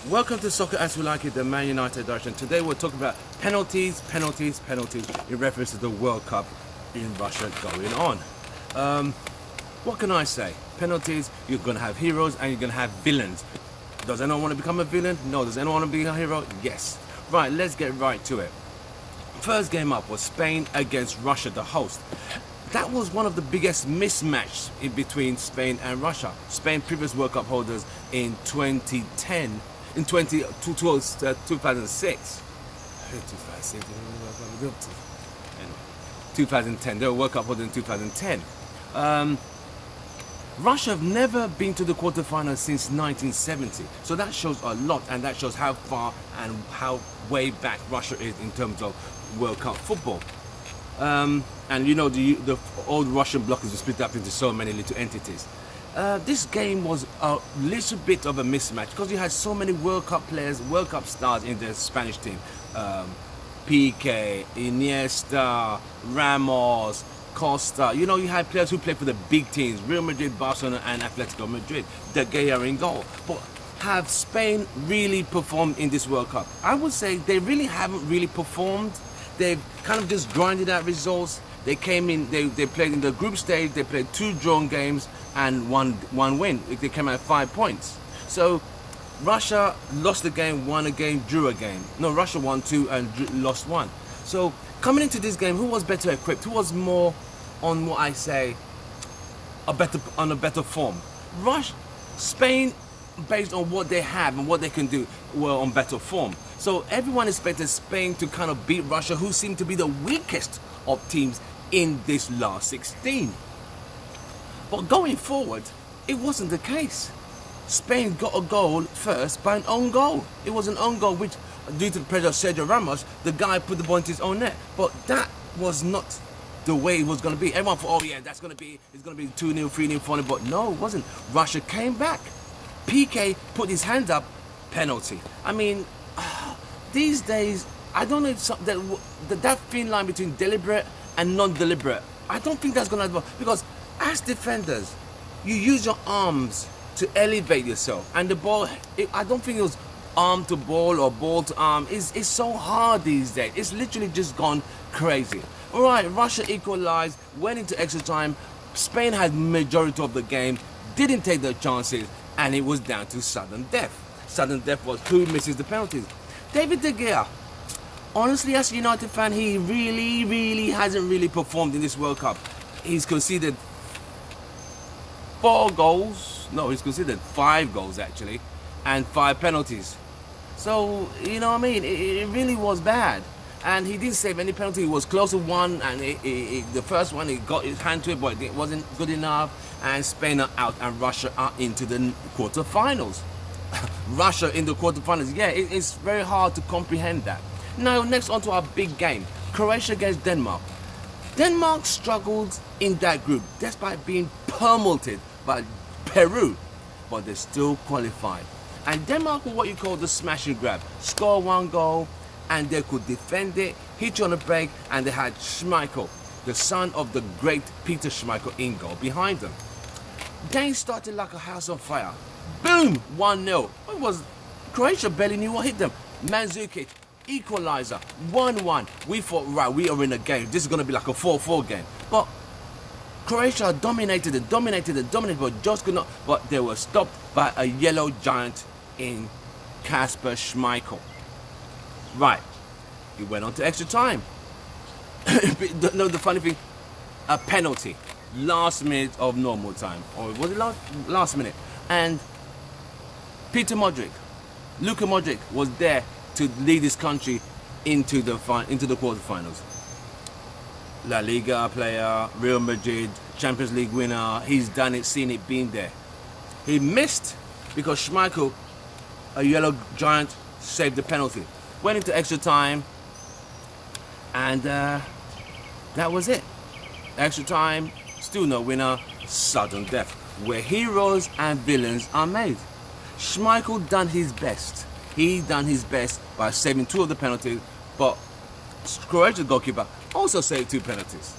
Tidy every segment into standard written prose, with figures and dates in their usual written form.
Welcome to Soccer As We Like It, the Man United edition. Today we're talking about penalties in reference to the World Cup in Russia going on. What can I say? Penalties, you're going to have heroes and you're going to have villains. Does anyone want to become a villain? No. Does anyone want to be a hero? Yes. Right, let's get right to it. First game up was Spain against Russia, the host. That was one of the biggest mismatches in between Spain and Russia. Spain, previous World Cup holders in 2010, in 2006. 2010, they were World Cup holders in 2010. Russia have never been to the quarterfinals since 1970, so that shows a lot, and that shows how far and how way back Russia is in terms of World Cup football. And you know, the old Russian bloc is split up into so many little entities. This game was a little bit of a mismatch because you had so many World Cup players, World Cup stars in the Spanish team. Piqué, Iniesta, Ramos, Costa. You know, you had players who played for the big teams, Real Madrid, Barcelona and Atletico Madrid. De Gea in goal. But have Spain really performed in this World Cup? I would say they really haven't really performed. They've kind of just grinded out results. They came in, they played in the group stage, they played 2 drawn games and one win. They came out 5 points. So Russia lost a game, won a game, drew a game. No, Russia won 2 and lost 1. So coming into this game, who was better equipped? Who was more on what I say, a better form? Spain, based on what they have and what they can do, were on better form. So everyone expected Spain to kind of beat Russia, who seemed to be the weakest of teams in this last 16. But going forward, it wasn't the case. Spain got a goal first by an own goal. It was an own goal which, due to the pressure of Sergio Ramos, the guy put the ball into his own net. But that was not the way it was going to be. Everyone thought, oh yeah, it's going to be 2-0, 3-0, 4-0. But no, it wasn't. Russia came back. Piqué put his hand up, penalty. I mean, these days, I don't know if that thin line between deliberate and non-deliberate, I don't think that's going to happen. Because as defenders, you use your arms to elevate yourself. And the ball, I don't think it was arm to ball or ball to arm. It's so hard these days. It's literally just gone crazy. All right, Russia equalized, went into extra time. Spain had majority of the game, didn't take their chances, and it was down to sudden death. Sudden death was who misses the penalties. David De Gea. Honestly, as a United fan, he really hasn't really performed in this World Cup. He's conceded 4 goals. No, he's conceded 5 goals actually, and 5 penalties. So, you know what I mean? It really was bad. And he didn't save any penalty. He was close to one, and the first one, he got his hand to it, but it wasn't good enough. And Spain are out, and Russia are into the quarterfinals. Russia in the quarterfinals, yeah, it's very hard to comprehend that. Now, next on to our big game, Croatia against Denmark. Denmark struggled in that group, despite being pummeled by Peru, but they still qualified. And Denmark were what you call the smash and grab. Score 1 goal, and they could defend it, hit you on the break, and they had Schmeichel, the son of the great Peter Schmeichel, in goal behind them. Game started like a house on fire. Boom! 1-0. It was Croatia barely knew what hit them. Mandzukic, equalizer, 1-1. We thought, right, we are in a game. This is going to be like a 4-4 game. But Croatia dominated, but just could not. But they were stopped by a yellow giant in Kasper Schmeichel. Right, he went on to extra time. No, the funny thing, a penalty, last minute of normal time, or was it last minute? And Luka Modric was there to lead his country into the quarterfinals. La Liga player, Real Madrid, Champions League winner. He's done it, seen it, been there. He missed because Schmeichel, a yellow giant, saved the penalty. Went into extra time, and that was it. Extra time, still no winner, sudden death, where heroes and villains are made. Schmeichel done his best. He done his best by saving 2 of the penalties, but Croatia's goalkeeper also saved 2 penalties.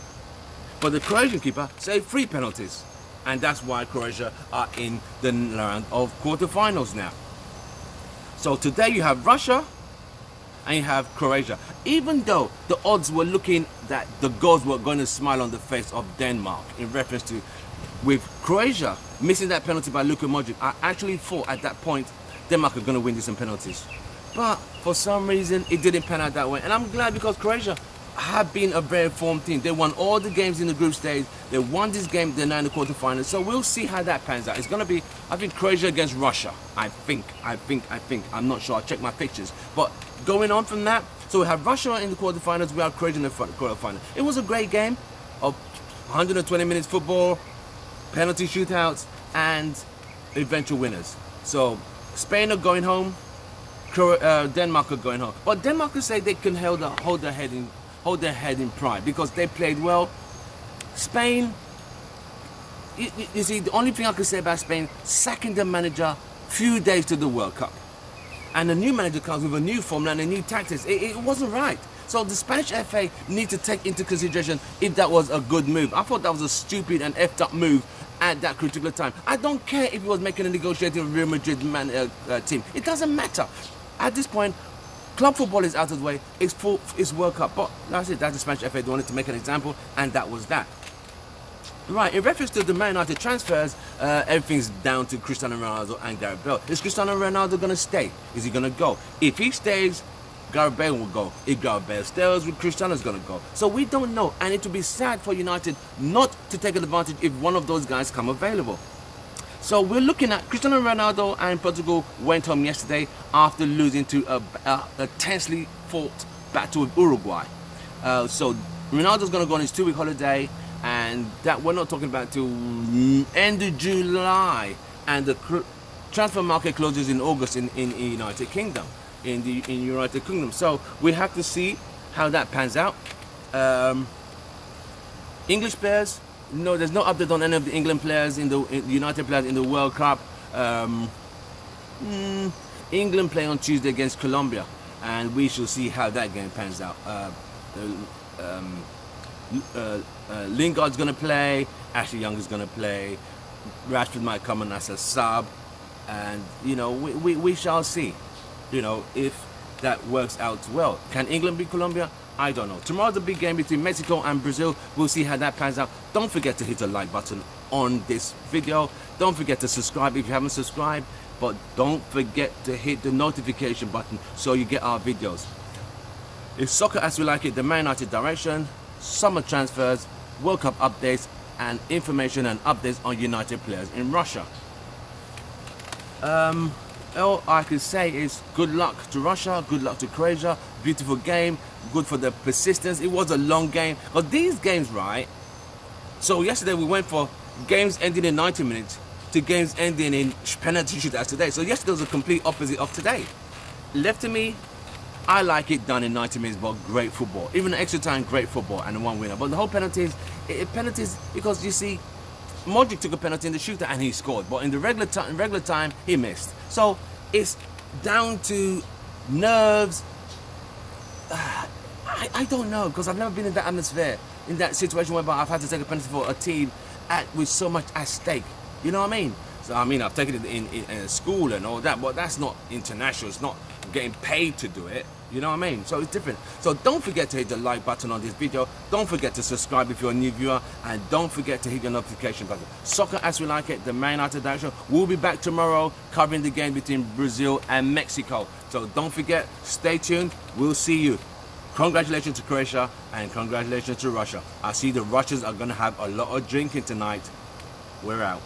But the Croatian keeper saved 3 penalties. And that's why Croatia are in the round of quarterfinals now. So today you have Russia and you have Croatia. Even though the odds were looking that the goals were going to smile on the face of Denmark in reference to with Croatia missing that penalty by Luka Modric, I actually thought at that point Denmark are going to win this in penalties. But for some reason it didn't pan out that way. And I'm glad because Croatia have been a very formed team. They won all the games in the group stage. They won this game, they're now in the quarterfinals. So we'll see how that pans out. It's going to be, I think, Croatia against Russia. I think. I'm not sure. I'll check my pictures. But going on from that, so we have Russia in the quarterfinals, we have Croatia in the quarterfinals. It was a great game of 120 minutes football, penalty shootouts, and eventual winners. So Spain are going home, Denmark are going home. But Denmark will say they can hold their head in pride because they played well. Spain, you see, the only thing I can say about Spain, sacking the manager few days to the World Cup. And the new manager comes with a new formula and a new tactics. It wasn't right. So the Spanish FA need to take into consideration if that was a good move. I thought that was a stupid and effed up move at that critical time. I don't care if he was making a negotiating with Real Madrid team. It doesn't matter. At this point, club football is out of the way. It's World Cup. But that's it. That's the Spanish FA. They wanted to make an example, and that was that. Right, in reference to the Man United transfers, everything's down to Cristiano Ronaldo and Gareth Bale. Is Cristiano Ronaldo going to stay? Is he going to go? If he stays, Gareth Bale will go. If Gareth Bale stays, Cristiano's going to go. So we don't know, and it would be sad for United not to take advantage if one of those guys come available. So we're looking at Cristiano Ronaldo and Portugal went home yesterday after losing to a tensely fought battle with Uruguay. So Ronaldo's going to go on his 2-week holiday, and that we're not talking about till end of July, and the transfer market closes in August in United Kingdom, in United Kingdom. So we have to see how that pans out. English players, no, there's no update on any of the England players in the United players in the World Cup. England play on Tuesday against Colombia, and we shall see how that game pans out. Lingard's going to play, Ashley Young is going to play, Rashford might come on as a sub, and you know, we shall see, you know, if that works out well. Can England beat Colombia? I don't know. Tomorrow's the big game between Mexico and Brazil. We'll see how that pans out. Don't forget to hit the like button on this video. Don't forget to subscribe if you haven't subscribed, but don't forget to hit the notification button so you get our videos. It's soccer as we like it, the Man United direction, summer transfers, World Cup updates, and information and updates on United players in Russia. All I can say is good luck to Russia, good luck to Croatia, beautiful game, good for the persistence. It was a long game, but these games, right? So yesterday we went for games ending in 90 minutes to games ending in penalty shootouts today. So yesterday was a complete opposite of today. Left to me, I like it done in 90 minutes, but great football. Even extra time, great football, and one winner. But the whole penalties, penalties, because you see, Modric took a penalty in the shootout and he scored. But in the regular time, he missed. So it's down to nerves. I don't know, because I've never been in that atmosphere, in that situation whereby I've had to take a penalty for a team with so much at stake. You know what I mean? So I mean, I've taken it in school and all that, but that's not international. It's not getting paid to do it. You know what I mean? So it's different. So don't forget to hit the like button on this video. Don't forget to subscribe if you're a new viewer, and don't forget to hit the notification button. Soccer as we like it, the Man United direction. We'll be back tomorrow covering the game between Brazil and Mexico. So don't forget, stay tuned. We'll see you. Congratulations to Croatia and congratulations to Russia. I see the Russians are going to have a lot of drinking tonight. We're out.